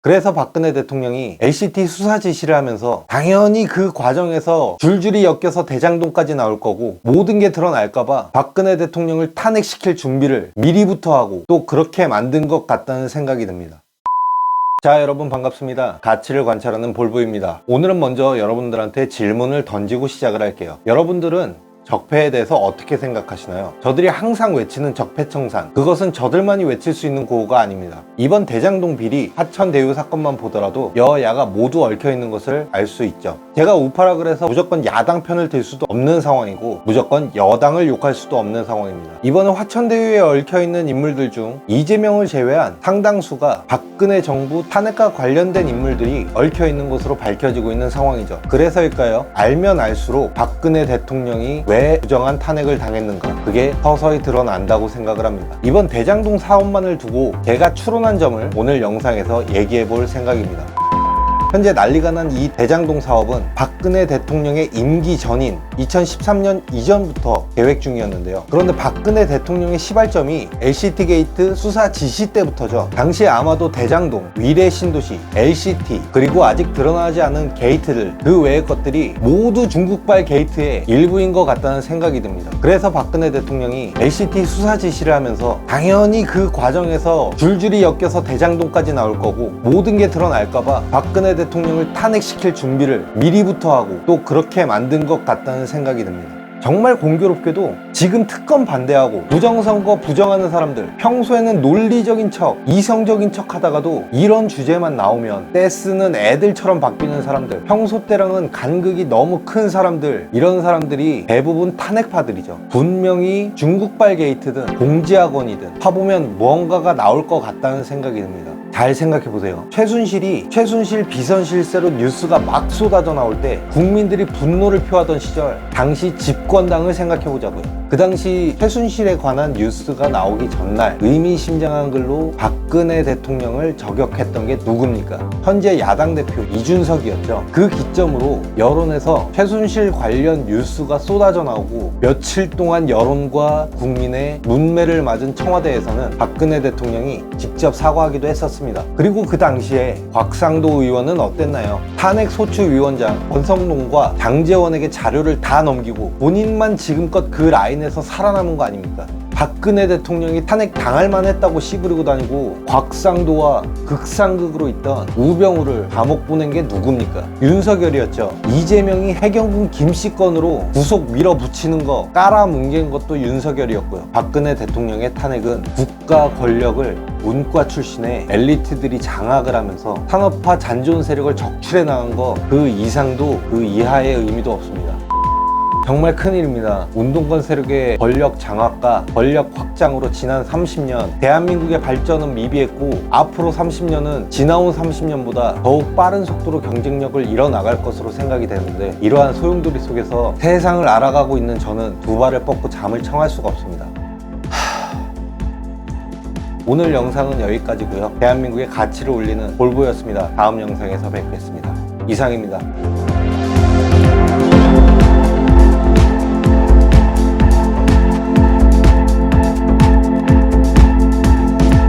그래서 박근혜 대통령이 LCT 수사 지시를 하면서 당연히 그 과정에서 줄줄이 엮여서 대장동까지 나올 거고 모든 게 드러날까봐 박근혜 대통령을 탄핵시킬 준비를 미리부터 하고 또 그렇게 만든 것 같다는 생각이 듭니다. 자, 여러분 반갑습니다. 가치를 관찰하는 볼보입니다. 오늘은 먼저 여러분들한테 질문을 던지고 시작을 할게요. 여러분들은 적폐에 대해서 어떻게 생각하시나요? 저들이 항상 외치는 적폐청산, 그것은 저들만이 외칠 수 있는 구호가 아닙니다. 이번 대장동 비리, 하천대유 사건만 보더라도 여야가 모두 얽혀있는 것을 알 수 있죠. 제가 우파라 그래서 무조건 야당 편을 들 수도 없는 상황이고 무조건 여당을 욕할 수도 없는 상황입니다. 이번에 화천대유에 얽혀있는 인물들 중 이재명을 제외한 상당수가 박근혜 정부 탄핵과 관련된 인물들이 얽혀있는 것으로 밝혀지고 있는 상황이죠. 그래서일까요? 알면 알수록 박근혜 대통령이 왜 부정한 탄핵을 당했는가, 그게 서서히 드러난다고 생각을 합니다. 이번 대장동 사업만을 두고 제가 추론한 점을 오늘 영상에서 얘기해 볼 생각입니다. 현재 난리가 난 이 대장동 사업은 박근혜 대통령의 임기 전인 2013년 이전부터 계획 중이었는데요. 그런데 박근혜 대통령의 시발점이 LCT 게이트 수사 지시 때부터죠. 당시에 아마도 대장동, 위례 신도시, LCT, 그리고 아직 드러나지 않은 게이트들, 그 외의 것들이 모두 중국발 게이트의 일부인 것 같다는 생각이 듭니다. 그래서 박근혜 대통령이 LCT 수사 지시를 하면서 당연히 그 과정에서 줄줄이 엮여서 대장동까지 나올 거고 모든 게 드러날까봐 박근혜 대통령을 탄핵시킬 준비를 미리부터 하고 또 그렇게 만든 것 같다는 생각이 듭니다. 정말 공교롭게도 지금 특검 반대하고 부정선거 부정하는 사람들, 평소에는 논리적인 척, 이성적인 척 하다가도 이런 주제만 나오면 떼쓰는 애들처럼 바뀌는 사람들, 평소 때랑은 간극이 너무 큰 사람들, 이런 사람들이 대부분 탄핵파들이죠. 분명히 중국발 게이트든 공지학원이든 파보면 무언가가 나올 것 같다는 생각이 듭니다. 잘 생각해보세요. 최순실 비선실세로 뉴스가 막 쏟아져 나올 때 국민들이 분노를 표하던 시절, 당시 집권당을 생각해보자고요. 그 당시 최순실에 관한 뉴스가 나오기 전날 의미심장한 글로 박근혜 대통령을 저격했던 게 누굽니까? 현재 야당 대표 이준석이었죠. 그 기점으로 여론에서 최순실 관련 뉴스가 쏟아져 나오고 며칠 동안 여론과 국민의 문매를 맞은 청와대에서는 박근혜 대통령이 직접 사과하기도 했었습니다. 그리고 그 당시에 곽상도 의원은 어땠나요? 탄핵소추위원장 권성동과 장제원에게 자료를 다 넘기고 본인만 지금껏 그 라인에서 살아남은 거 아닙니까? 박근혜 대통령이 탄핵 당할만 했다고 씨부리고 다니고 곽상도와 극상극으로 있던 우병우를 감옥 보낸 게 누굽니까? 윤석열이었죠. 이재명이 해경군 김씨 건으로 구속 밀어붙이는 거 깔아뭉갠 것도 윤석열이었고요. 박근혜 대통령의 탄핵은 국가 권력을 문과 출신의 엘리트들이 장악을 하면서 산업화 잔존 세력을 적출해 나간 거 그 이상도 그 이하의 의미도 없습니다. 정말 큰일입니다. 운동권 세력의 권력 장악과 권력 확장으로 지난 30년 대한민국의 발전은 미비했고 앞으로 30년은 지나온 30년보다 더욱 빠른 속도로 경쟁력을 이뤄나갈 것으로 생각이 되는데, 이러한 소용돌이 속에서 세상을 알아가고 있는 저는 두 발을 뻗고 잠을 청할 수가 없습니다. 오늘 영상은 여기까지고요. 대한민국의 가치를 올리는 볼보였습니다. 다음 영상에서 뵙겠습니다. 이상입니다.